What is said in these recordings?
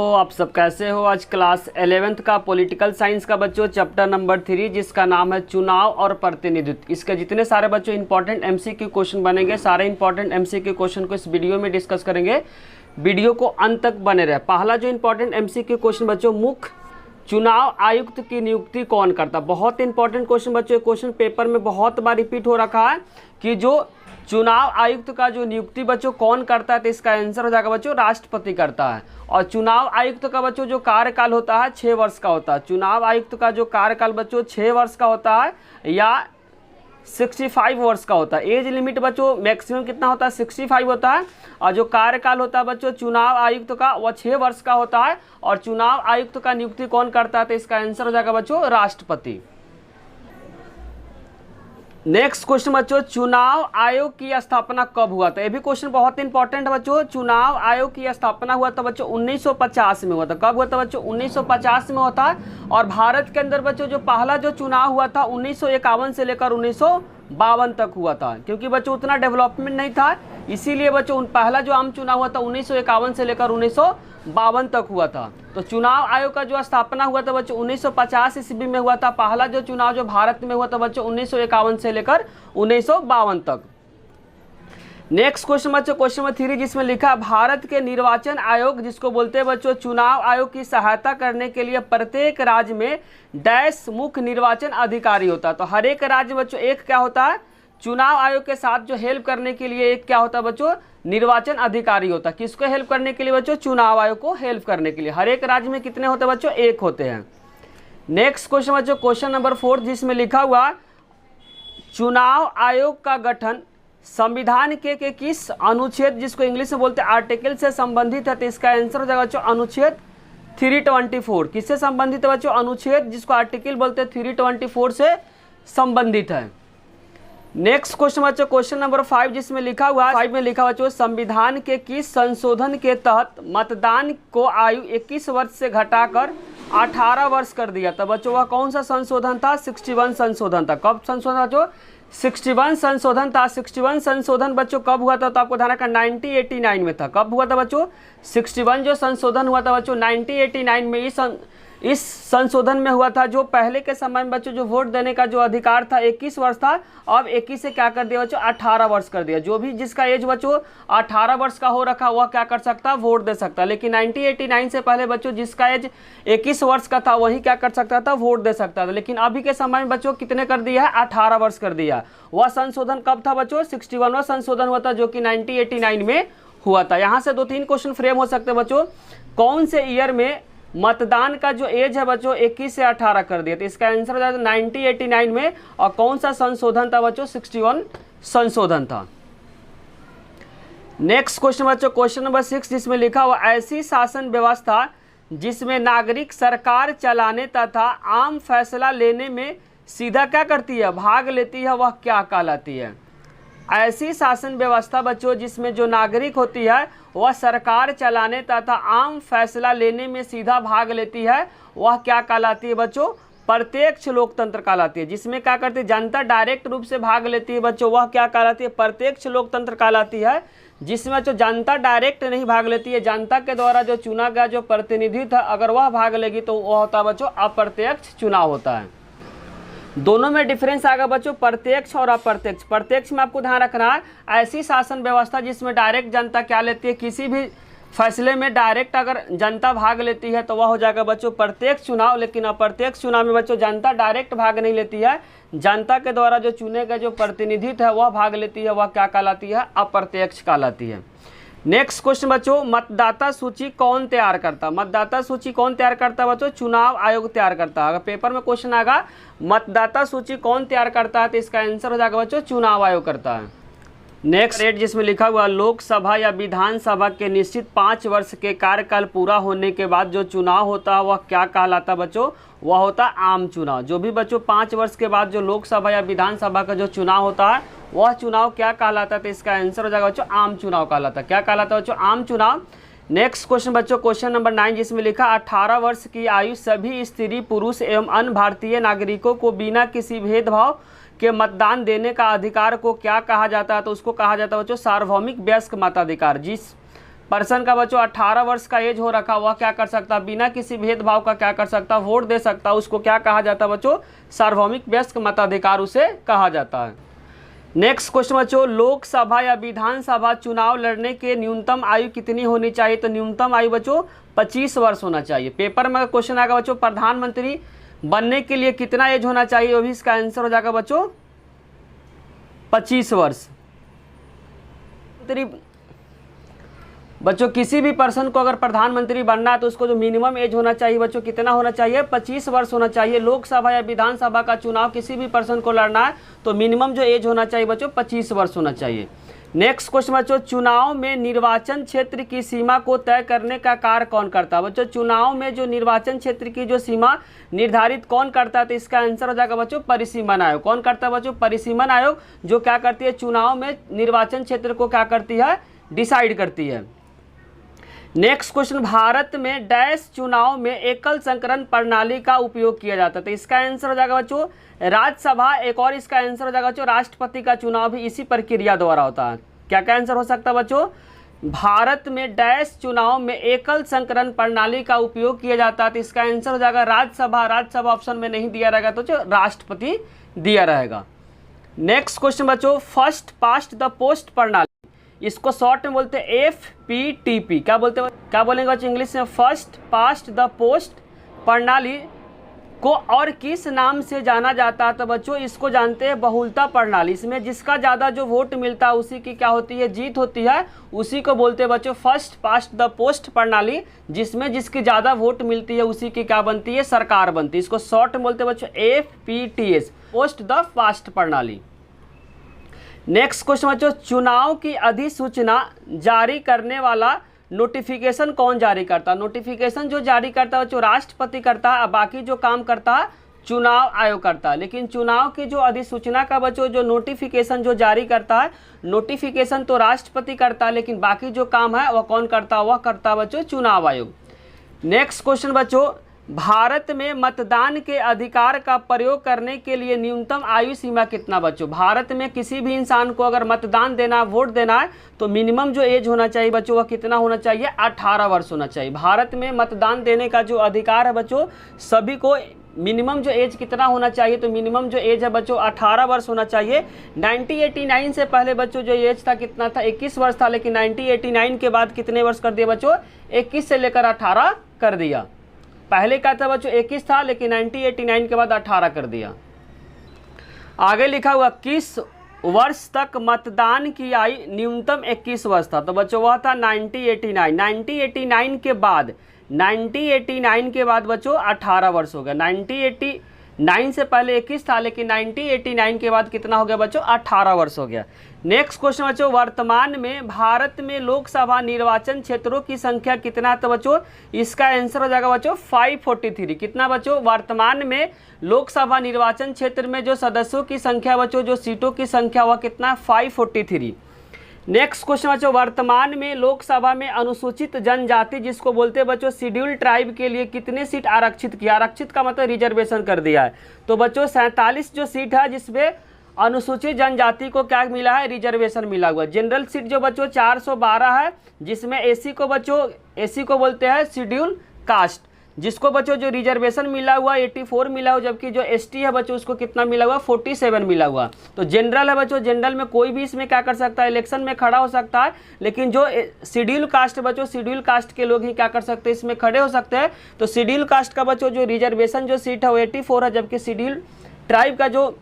आप सब कैसे हो। आज क्लास 11th का पॉलिटिकल साइंस का बच्चों चैप्टर नंबर 3 जिसका नाम है चुनाव और प्रतिनिधित्व। इसके जितने सारे बच्चों इंपॉर्टेंट एमसीक्यू क्वेश्चन बनेंगे, सारे इंपॉर्टेंट एमसीक्यू क्वेश्चन को इस वीडियो में डिस्कस करेंगे। वीडियो को अंत तक बने रहे। पहला जो इंपॉर्टेंट एमसीक्यू क्वेश्चन बच्चों, मुख्य चुनाव आयुक्त की नियुक्ति कौन करता। बहुत इंपॉर्टेंट क्वेश्चन बच्चों, क्वेश्चन पेपर में बहुत बार रिपीट हो रखा है कि जो चुनाव आयुक्त का जो नियुक्ति बच्चों कौन करता है, तो इसका आंसर हो जाएगा बच्चों राष्ट्रपति करता है। और चुनाव आयुक्त का बच्चों जो कार्यकाल होता है 6 वर्ष का होता है। चुनाव आयुक्त का जो कार्यकाल बच्चों 6 वर्ष का होता है या 65 वर्ष का होता है। एज लिमिट बच्चों मैक्सिमम कितना होता है, 65 होता है। और जो कार्यकाल होता है बच्चों चुनाव आयुक्त का वह 6 वर्ष का होता है। और चुनाव आयुक्त का नियुक्ति कौन करता है, तो इसका आंसर हो जाएगा बच्चों राष्ट्रपति। नेक्स्ट क्वेश्चन बच्चों, चुनाव आयोग की स्थापना कब हुआ था। ये भी क्वेश्चन बहुत इंपॉर्टेंट है बच्चों। चुनाव आयोग की स्थापना हुआ था बच्चों 1950 में हुआ था। कब हुआ था बच्चों, 1950 में होता है। और भारत के अंदर बच्चों जो पहला जो चुनाव हुआ था 1951 से लेकर 1952 तक हुआ था। क्योंकि बच्चों उतना डेवलपमेंट नहीं था, इसीलिए बच्चों पहला जो आम चुनाव हुआ था 1951 से लेकर 1952 तक हुआ था। तो चुनाव आयोग का जो स्थापना हुआ था बच्चों 1950 ईस्वी में हुआ था। पहला जो चुनाव जो भारत में हुआ था बच्चों 1951 से लेकर 1952 तक। नेक्स्ट क्वेश्चन बच्चों, क्वेश्चन नंबर 3 जिसमें लिखा भारत के निर्वाचन आयोग जिसको बोलते हैं बच्चों चुनाव आयोग की सहायता करने के लिए प्रत्येक राज्य में डैश मुख्य निर्वाचन अधिकारी होता है। तो हर एक राज्य बच्चों एक क्या होता है, चुनाव आयोग के साथ जो हेल्प करने के लिए एक क्या होता है बच्चों निर्वाचन अधिकारी होता है। किसको हेल्प करने के लिए बच्चों, चुनाव आयोग को हेल्प करने के लिए। हर एक राज्य में कितने होते हैं बच्चों, एक होते हैं। नेक्स्ट क्वेश्चन बच्चों, क्वेश्चन नंबर 4 जिसमें लिखा हुआ चुनाव आयोग का गठन संविधान के किस अनुच्छेद जिसको इंग्लिश में बोलते हैं आर्टिकल से संबंधित है। तो इसका आंसर हो जाएगा बच्चों अनुच्छेद 324। किससे संबंधित है बच्चों, अनुच्छेद जिसको आर्टिकल बोलते हैं 324 से संबंधित है। नेक्स्ट क्वेश्चन बच्चों, क्वेश्चन नंबर 5 जिसमें लिखा हुआ 5 में लिखा हुआ बच्चों संविधान के किस संशोधन के तहत मतदान को आयु 21 वर्ष से घटाकर 18 वर्ष कर दिया था। बच्चों वह कौन सा संशोधन था, 61 संशोधन था। कब संशोधन बच्चों, 61 संशोधन था। 61 संशोधन बच्चों कब हुआ था, तो आपको ध्यान रखना 1989 में था। कब हुआ था बच्चों, 61 जो संशोधन हुआ था बच्चों 1989 में। इस संशोधन में हुआ था जो पहले के समय में बच्चों जो वोट देने का जो अधिकार था 21 वर्ष था, अब 21 से क्या कर दिया बच्चों 18 वर्ष कर दिया। जो भी जिसका एज बच्चों 18 वर्ष का हो रखा वह क्या कर सकता है, वोट दे सकता है। लेकिन 1989 से पहले बच्चों जिसका एज 21 वर्ष का था वही क्या कर सकता था, वोट दे सकता था। लेकिन अभी के समय में बच्चों कितने कर दिया है, 18 वर्ष कर दिया। वह संशोधन कब था बच्चों, 61वां संशोधन हुआ था जो कि 1989 में हुआ था। यहाँ से 2-3 क्वेश्चन फ्रेम हो सकते हैं बच्चों। कौन से ईयर में मतदान का जो एज है बच्चों 21 से 18 कर दिया। तो इसका आंसर हो जाएगा 1989 में। और कौन सा संशोधन था बच्चों, 61 संशोधन था। नेक्स्ट क्वेश्चन बच्चों, क्वेश्चन नंबर 6 जिसमें लिखा हुआ ऐसी शासन व्यवस्था जिसमें नागरिक सरकार चलाने तथा आम फैसला लेने में सीधा क्या करती है, भाग लेती है, वह क्या कहलाती है। ऐसी शासन व्यवस्था बच्चों जिसमें जो नागरिक होती है वह सरकार चलाने तथा आम फैसला लेने में सीधा भाग लेती है, वह क्या कहलाती है बच्चों, प्रत्यक्ष लोकतंत्र कहलाती है। जिसमें क्या करती है, जनता डायरेक्ट रूप से भाग लेती है बच्चों, वह क्या कहलाती है, प्रत्यक्ष लोकतंत्र कहलाती है। जिसमें जो जनता डायरेक्ट नहीं भाग लेती है, जनता के द्वारा जो चुना गया जो प्रतिनिधि था अगर वह भाग लेगी तो वह होता है बच्चों अप्रत्यक्ष चुनाव होता है। दोनों में डिफरेंस आएगा बच्चों, प्रत्यक्ष और अप्रत्यक्ष। प्रत्यक्ष में आपको ध्यान रखना है ऐसी शासन व्यवस्था जिसमें डायरेक्ट जनता क्या लेती है, किसी भी फैसले में डायरेक्ट अगर जनता भाग लेती है तो वह हो जाएगा बच्चों प्रत्यक्ष चुनाव। लेकिन अप्रत्यक्ष चुनाव में बच्चों जनता डायरेक्ट भाग नहीं लेती है, जनता के द्वारा जो चुने गए जो प्रतिनिधित्व है वह भाग लेती है, वह क्या कहलाती है, अप्रत्यक्ष कहलाती है। नेक्स्ट क्वेश्चन बच्चों, मतदाता सूची कौन तैयार करता है। मतदाता सूची कौन तैयार करता है बच्चों, चुनाव आयोग तैयार करता है। अगर पेपर में क्वेश्चन आएगा मतदाता सूची कौन तैयार करता है तो इसका आंसर हो जाएगा बच्चों चुनाव आयोग करता है। नेक्स्ट 8 जिसमें लिखा हुआ लोकसभा या विधानसभा के निश्चित 5 वर्ष के कार्यकाल पूरा होने के बाद जो चुनाव होता है वह क्या कहलाता है बच्चों, वह होता है आम चुनाव। जो भी बच्चों 5 वर्ष के बाद जो लोकसभा या विधानसभा का जो चुनाव होता है वह चुनाव क्या कहलाता है, तो इसका आंसर हो जाएगा बच्चों आम चुनाव कहलाता है। क्या कहलाता है बच्चों, आम चुनाव। नेक्स्ट क्वेश्चन बच्चों, क्वेश्चन नंबर 9 जिसमें लिखा 18 वर्ष की आयु सभी स्त्री पुरुष एवं अन्य भारतीय नागरिकों को बिना किसी भेदभाव के मतदान देने का अधिकार को क्या कहा जाता है, तो उसको कहा जाता है बच्चों सार्वभौमिक वयस्क मताधिकार। जिस पर्सन का बच्चों 18 वर्ष का एज हो रखा, वह क्या कर सकता है, बिना किसी भेदभाव का क्या कर सकता है, वोट दे सकता है। उसको क्या कहा जाता है बच्चों, सार्वभौमिक वयस्क मताधिकार उसे कहा जाता है। नेक्स्ट क्वेश्चन बच्चों, लोकसभा या विधानसभा चुनाव लड़ने के न्यूनतम आयु कितनी होनी चाहिए? तो न्यूनतम आयु बच्चों 25 वर्ष होना चाहिए। पेपर में क्वेश्चन आएगा बच्चों, प्रधानमंत्री बनने के लिए कितना एज होना चाहिए, वो भी इसका आंसर हो जाएगा बच्चों 25 वर्ष। बच्चों किसी भी पर्सन को अगर प्रधानमंत्री बनना है तो उसको जो मिनिमम एज होना चाहिए बच्चों कितना होना चाहिए, 25 वर्ष होना चाहिए। लोकसभा या विधानसभा का चुनाव किसी भी पर्सन को लड़ना है तो मिनिमम जो एज होना चाहिए बच्चों 25 वर्ष होना चाहिए। नेक्स्ट क्वेश्चन बच्चों, चुनाव में निर्वाचन क्षेत्र की सीमा को तय करने का कार्य कौन करता है? बच्चों चुनाव में जो निर्वाचन क्षेत्र की जो सीमा निर्धारित कौन करता है, तो इसका आंसर हो जाएगा बच्चों परिसीमन आयोग। कौन करता है बच्चों? परिसीमन आयोग, जो क्या करती है, चुनाव में निर्वाचन क्षेत्र को क्या करती है, डिसाइड करती है। नेक्स्ट क्वेश्चन, भारत में डैश चुनाव में एकल संकरण प्रणाली का उपयोग किया जाता है? तो इसका आंसर हो जाएगा बच्चों राज्यसभा। एक और इसका आंसर हो जाएगा बच्चों राष्ट्रपति का चुनाव भी इसी प्रक्रिया द्वारा होता है। क्या क्या आंसर हो सकता है बच्चों? भारत में डैश चुनाव में एकल संकरण प्रणाली का उपयोग किया जाता है, तो इसका आंसर हो जाएगा राज्यसभा। राज्यसभा ऑप्शन में नहीं दिया रहेगा तो जो राष्ट्रपति दिया रहेगा। नेक्स्ट क्वेश्चन बच्चों, फर्स्ट पास्ट द पोस्ट प्रणाली, इसको शॉर्ट में बोलते हैं FPTP। क्या बोलते हैं, क्या बोलेंगे बच्चों इंग्लिश में? फर्स्ट पास्ट द पोस्ट प्रणाली को और किस नाम से जाना जाता है? तो बच्चों इसको जानते हैं बहुलता प्रणाली। इसमें जिसका ज़्यादा जो वोट मिलता है उसी की क्या होती है, जीत होती है। उसी को बोलते हैं बच्चों फर्स्ट पास्ट द पोस्ट प्रणाली, जिसमें जिसकी ज़्यादा वोट मिलती है उसी की क्या बनती है, सरकार बनती है। इसको शॉर्ट में बोलते हैं बच्चों FPTS, पोस्ट द पास्ट प्रणाली। नेक्स्ट क्वेश्चन बच्चों, चुनाव की अधिसूचना जारी करने वाला नोटिफिकेशन कौन जारी करता है? नोटिफिकेशन जो जारी करता है बच्चों राष्ट्रपति करता है, बाकी जो काम करता है चुनाव आयोग करता है। लेकिन चुनाव की जो अधिसूचना का बच्चों जो नोटिफिकेशन जो जारी करता है, नोटिफिकेशन तो राष्ट्रपति करता है, लेकिन बाकी जो काम है वह कौन करता है, वह करता है बच्चों चुनाव आयोग। नेक्स्ट क्वेश्चन बच्चों, भारत में मतदान के अधिकार का प्रयोग करने के लिए न्यूनतम आयु सीमा कितना? बच्चों भारत में किसी भी इंसान को अगर मतदान देना, वोट देना है तो मिनिमम जो एज होना चाहिए बच्चों वह कितना होना चाहिए, 18 वर्ष होना चाहिए। भारत में मतदान देने का जो अधिकार है बच्चों सभी को, मिनिमम जो एज कितना होना चाहिए, तो मिनिमम जो एज है बच्चों 18 वर्ष होना चाहिए। 1989 से पहले बच्चों जो एज था कितना था, 21 वर्ष था, लेकिन 1989 के बाद कितने वर्ष कर दिया बच्चों, 21 से लेकर 18 कर दिया। पहले क्या था बच्चों 21 था, लेकिन 1989 के बाद 18 कर दिया। आगे लिखा हुआ किस वर्ष तक मतदान की आयु न्यूनतम 21 वर्ष था? तो बच्चों वह था 1989 के बाद, 1989 के बाद बच्चों 18 वर्ष हो गया। 1989 से पहले 21 था, लेकिन 1989 के बाद कितना हो गया बच्चों, 18 वर्ष हो गया। नेक्स्ट क्वेश्चन बच्चों, वर्तमान में भारत में लोकसभा निर्वाचन क्षेत्रों की संख्या कितना? तो बच्चों इसका आंसर हो जाएगा बच्चों 543। कितना बच्चों? वर्तमान में लोकसभा निर्वाचन क्षेत्र में जो सदस्यों की संख्या बच्चों, जो सीटों की संख्या वह कितना, 543। नेक्स्ट क्वेश्चन बच्चों, वर्तमान में लोकसभा में अनुसूचित जनजाति जिसको बोलते हैं बच्चों शेड्यूल ट्राइब के लिए कितने सीट आरक्षित किया? आरक्षित का मतलब रिजर्वेशन कर दिया है। तो बच्चों 47 जो सीट है जिसमें अनुसूचित जनजाति को क्या मिला है, रिजर्वेशन मिला हुआ। जनरल सीट जो बच्चों 412 है, जिसमें एसी को बच्चों, एसी को बोलते हैं शेड्यूल कास्ट, जिसको बच्चों जो रिजर्वेशन मिला हुआ 84 मिला हुआ, जबकि जो एसटी है बच्चों उसको कितना मिला हुआ, 47 मिला हुआ। तो जनरल है बच्चों, जनरल में कोई भी इसमें क्या कर सकता है, इलेक्शन में खड़ा हो सकता है, लेकिन जो शेड्यूल कास्ट बच्चों, शेड्यूल कास्ट के लोग ही क्या कर सकते हैं, इसमें खड़े हो सकते हैं। तो शेड्यूल कास्ट का बच्चों जो रिजर्वेशन जो सीट है वो 84 है, जबकि शेड्यूल ट्राइब का जो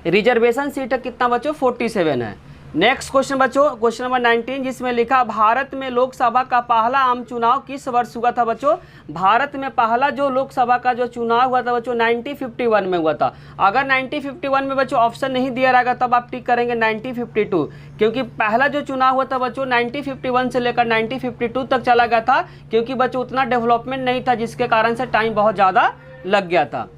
रिजर्वेशन सीट है कितना बच्चों, 47 है। नेक्स्ट क्वेश्चन बच्चों, क्वेश्चन नंबर 19, जिसमें लिखा भारत में लोकसभा का पहला आम चुनाव किस वर्ष हुआ था बच्चों? भारत में पहला जो लोकसभा का जो चुनाव हुआ था बच्चों 1951 में हुआ था। अगर 1951 में बच्चों ऑप्शन नहीं दिया रहेगा तब आप टिक करेंगे 1952, क्योंकि पहला जो चुनाव हुआ था बच्चों 1951 से लेकर 1952 तक चला गया था, क्योंकि बच्चों उतना डेवलपमेंट नहीं था, जिसके कारण से टाइम बहुत ज़्यादा लग गया था।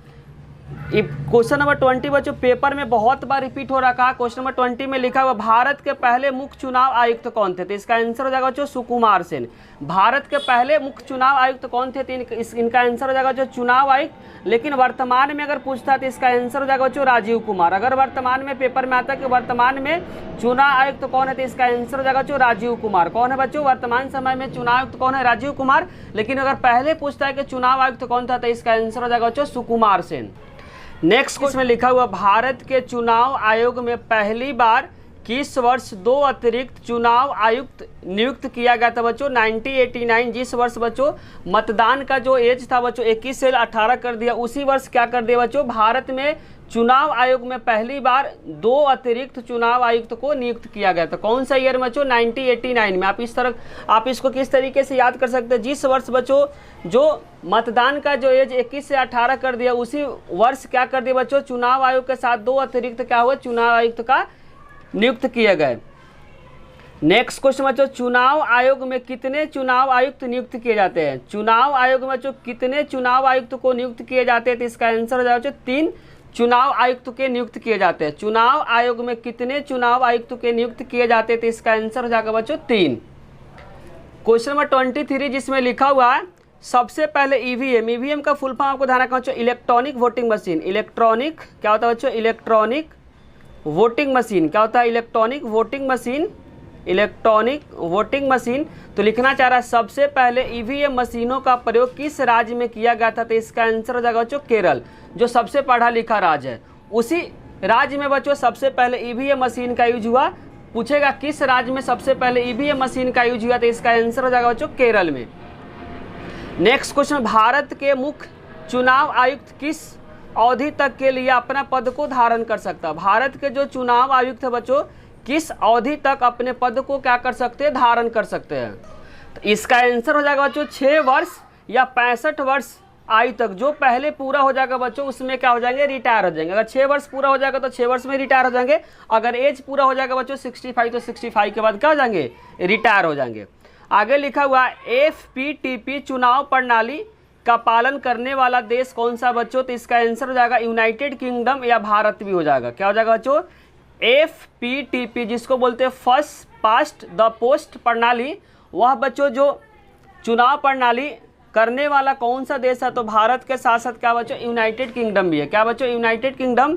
क्वेश्चन नंबर 20 बच्चों पेपर में बहुत बार रिपीट हो रखा है। क्वेश्चन नंबर 20 में लिखा हुआ भारत के पहले मुख्य चुनाव आयुक्त कौन थे? तो इसका आंसर हो जाएगा जो सुकुमार सेन। भारत के पहले मुख्य चुनाव आयुक्त कौन थे? तो इनका आंसर हो जाएगा जो चुनाव आयुक्त। लेकिन वर्तमान में अगर पूछता है तो इसका आंसर हो जाएगा जो राजीव कुमार। अगर वर्तमान में पेपर में आता है कि वर्तमान में चुनाव आयुक्त कौन है तो इसका आंसर हो जाएगा जो राजीव कुमार। कौन है बच्चों? वर्तमान समय में चुनाव आयुक्त कौन है? राजीव कुमार। लेकिन अगर पहले पूछता है कि चुनाव आयुक्त कौन था तो इसका आंसर हो जाएगा जो सुकुमार सेन। नेक्स्ट क्वेश्चन में लिखा हुआ भारत के चुनाव आयोग में पहली बार किस वर्ष 2 अतिरिक्त चुनाव आयुक्त नियुक्त किया गया था बच्चों? 1989 जिस वर्ष बच्चों मतदान का जो एज था बच्चों 21 से 18 कर दिया, उसी वर्ष क्या कर दिया बच्चों भारत में चुनाव आयोग में पहली बार 2 अतिरिक्त चुनाव आयुक्त को नियुक्त किया गया था। कौन सा ईयर बच्चों? 1989 में। आप इसको किस तरीके से याद कर सकते हैं? जिस वर्ष बच्चों जो मतदान का जो एज 21 से 18 कर दिया, उसी वर्ष क्या कर दिया बच्चों चुनाव आयोग के साथ 2 अतिरिक्त क्या हुआ चुनाव आयुक्त का नियुक्त किए गए। नेक्स्ट क्वेश्चन बच्चों चुनाव आयोग में कितने चुनाव आयुक्त नियुक्त किए जाते हैं? चुनाव आयोग में बच्चों कितने चुनाव आयुक्त को नियुक्त किए जाते हैं? तो इसका आंसर हो जाएगा 3 चुनाव आयुक्त के नियुक्त किए जाते हैं। चुनाव आयोग में कितने चुनाव आयुक्त के नियुक्त किए जाते हैं? तो इसका आंसर हो जाएगा बच्चों 3। क्वेश्चन नंबर 23 जिसमें लिखा हुआ है सबसे पहले ईवीएम का फुल फॉर्म आपको ध्यान रखना बच्चों इलेक्ट्रॉनिक वोटिंग मशीन। इलेक्ट्रॉनिक क्या होता है बच्चों? इलेक्ट्रॉनिक वोटिंग मशीन क्या होता है? Electronic voting machine. Electronic voting machine. तो लिखना चाह रहा है सबसे पहले ईवीएम मशीनों का प्रयोग किस राज्य में किया गया था? तो इसका आंसर हो जाएगा बच्चों केरल, जो सबसे पढ़ा लिखा राज्य है। उसी राज्य में बच्चों सबसे पहले ईवीएम मशीन का यूज हुआ। पूछेगा किस राज्य में सबसे पहले ईवीएम मशीन का यूज हुआ? तो इसका आंसर हो जाएगा बच्चों केरल में। नेक्स्ट क्वेश्चन भारत के मुख्य चुनाव आयुक्त किस अवधि तक के लिए अपना पद को धारण कर सकता है? भारत के जो चुनाव आयुक्त है बच्चों किस अवधि तक अपने पद को क्या कर सकते हैं? धारण कर सकते हैं। तो इसका आंसर हो जाएगा बच्चों 6 वर्ष या 65 वर्ष आयु तक। जो पहले पूरा हो जाएगा बच्चों उसमें क्या हो जाएंगे? रिटायर हो जाएंगे। अगर 6 वर्ष पूरा हो जाएगा तो 6 वर्ष में रिटायर हो जाएंगे। अगर एज पूरा हो जाएगा बच्चों 65 तो 65 के बाद क्या हो जाएंगे? रिटायर हो जाएंगे। आगे लिखा हुआ FPTP चुनाव प्रणाली का पालन करने वाला देश कौन सा बच्चों? तो इसका आंसर हो जाएगा यूनाइटेड किंगडम या भारत भी हो जाएगा। क्या हो जाएगा बच्चों? FPTP जिसको बोलते हैं फर्स्ट पास्ट द पोस्ट प्रणाली, वह बच्चों जो चुनाव प्रणाली करने वाला कौन सा देश है? तो भारत के साथ साथ क्या बच्चों यूनाइटेड किंगडम भी है। क्या बच्चों? United kingdom.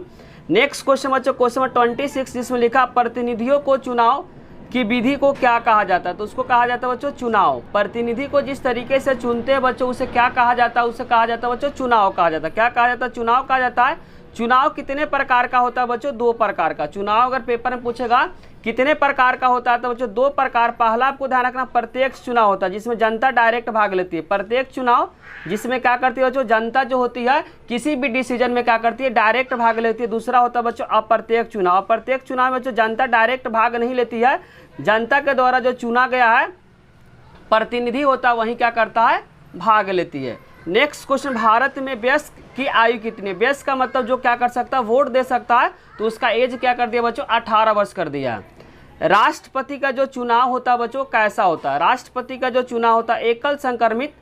नेक्स्ट क्वेश्चन बच्चों क्वेश्चन नंबर 26 जिसमें लिखा प्रतिनिधियों को चुनाव की विधि को क्या कहा जाता है? तो उसको कहा जाता है बच्चों चुनाव। प्रतिनिधि को जिस तरीके से चुनते हैं बच्चों उसे क्या कहा जाता है? उसे कहा जाता है बच्चों चुनाव कहा जाता है। क्या कहा जाता है? चुनाव कहा जाता है। चुनाव कितने प्रकार का होता है बच्चों? 2 प्रकार का। चुनाव अगर पेपर में पूछेगा कितने प्रकार का होता है तो बच्चों 2 प्रकार। पहला आपको ध्यान रखना प्रत्यक्ष चुनाव होता है जिसमें जनता डायरेक्ट भाग लेती है। प्रत्यक्ष चुनाव जिसमें क्या करती है बच्चों जनता जो होती है किसी भी डिसीजन में क्या करती है? डायरेक्ट भाग लेती है। दूसरा होता है बच्चों अप्रत्यक्ष चुनाव। अप्रत्यक्ष चुनाव में बच्चों जनता डायरेक्ट भाग नहीं लेती है। जनता के द्वारा जो चुना गया है प्रतिनिधि होता है वही क्या करता है? भाग लेती है। नेक्स्ट क्वेश्चन भारत में वयस्क की आयु कितनी है? वयस्क का मतलब जो क्या कर सकता है? वोट दे सकता है। तो उसका एज क्या कर दिया बच्चों? 18 वर्ष कर दिया। राष्ट्रपति का जो चुनाव होता है बच्चों कैसा होता है? राष्ट्रपति का जो चुनाव होता है एकल संक्रमित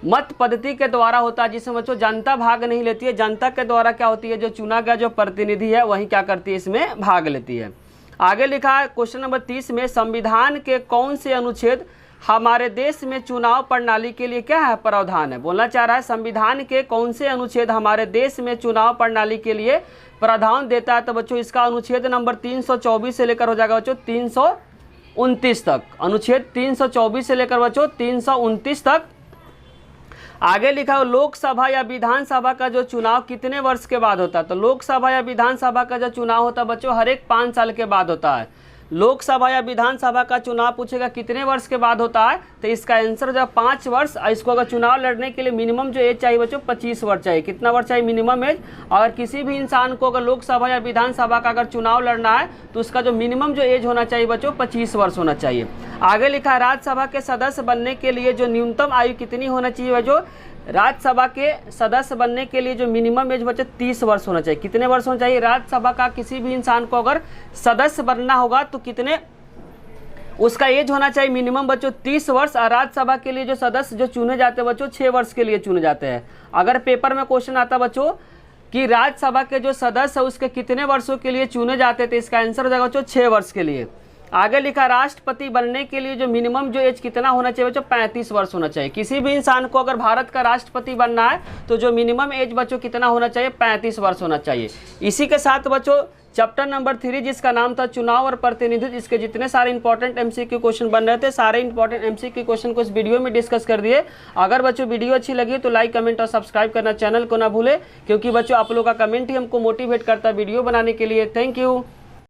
मत पद्धति के द्वारा होता है जिसमें बच्चों जनता भाग नहीं लेती है। जनता के द्वारा क्या होती है? जो चुना गया जो प्रतिनिधि है वही क्या करती है? इसमें भाग लेती है। आगे लिखा है क्वेश्चन नंबर 30 में संविधान के कौन से अनुच्छेद हमारे देश में चुनाव प्रणाली के लिए क्या है? प्रावधान है। बोलना चाह रहा है संविधान के कौन से अनुच्छेद हमारे देश में चुनाव प्रणाली के लिए प्रावधान देता है? तो बच्चों इसका अनुच्छेद नंबर 324 से लेकर हो जाएगा बच्चों 329 तक। अनुच्छेद 324 से लेकर बच्चों 329 तक। आगे लिखा हो लोकसभा या विधानसभा का जो चुनाव कितने वर्ष के बाद होता है? तो लोकसभा या विधानसभा का जो चुनाव होता है बच्चों हर एक 5 साल के बाद होता है। लोकसभा या विधानसभा का चुनाव पूछेगा कितने वर्ष के बाद होता है? तो इसका आंसर हो जाएगा 5 वर्ष। इसको अगर चुनाव लड़ने के लिए मिनिमम जो एज चाहिए बच्चों 25 वर्ष चाहिए। कितना वर्ष चाहिए मिनिमम एज? अगर किसी भी इंसान को अगर लोकसभा या विधानसभा का अगर चुनाव लड़ना है तो उसका जो मिनिमम जो एज होना चाहिए बच्चों 25 वर्ष होना चाहिए। आगे लिखा है राज्यसभा के सदस्य बनने के लिए जो न्यूनतम आयु कितनी होना चाहिए? जो राज्यसभा के सदस्य बनने के लिए जो मिनिमम एज बच्चे 30 वर्ष होना चाहिए। कितने वर्ष होना चाहिए? राज्यसभा का किसी भी इंसान को अगर सदस्य बनना होगा तो कितने उसका एज होना चाहिए? मिनिमम बच्चों 30 वर्ष। और राज्यसभा के लिए जो सदस्य जो चुने जाते हैं बच्चों 6 वर्ष के लिए चुने जाते हैं। अगर पेपर में क्वेश्चन आता बच्चों कि राज्यसभा के जो सदस्य है उसके कितने वर्षों के लिए चुने जाते थे। इसका आंसर हो जाएगा बच्चों 6 वर्ष के लिए। आगे लिखा राष्ट्रपति बनने के लिए जो मिनिमम जो एज कितना होना चाहिए बच्चों 35 वर्ष होना चाहिए। किसी भी इंसान को अगर भारत का राष्ट्रपति बनना है तो जो मिनिमम एज बच्चों कितना होना चाहिए 35 वर्ष होना चाहिए। इसी के साथ बच्चों चैप्टर नंबर 3 जिसका नाम था चुनाव और प्रतिनिधित्व, इसके जितने सारे इंपॉर्टेंट एमसीक्यू क्वेश्चन बन रहे थे सारे इंपॉर्टेंट एमसीक्यू क्वेश्चन को इस वीडियो में डिस्कस कर दिए। अगर बच्चों वीडियो अच्छी लगी तो लाइक कमेंट और सब्सक्राइब करना चैनल को ना भूले, क्योंकि बच्चों आप लोगों का कमेंट ही हमको मोटिवेट करता है वीडियो बनाने के लिए। Thank you.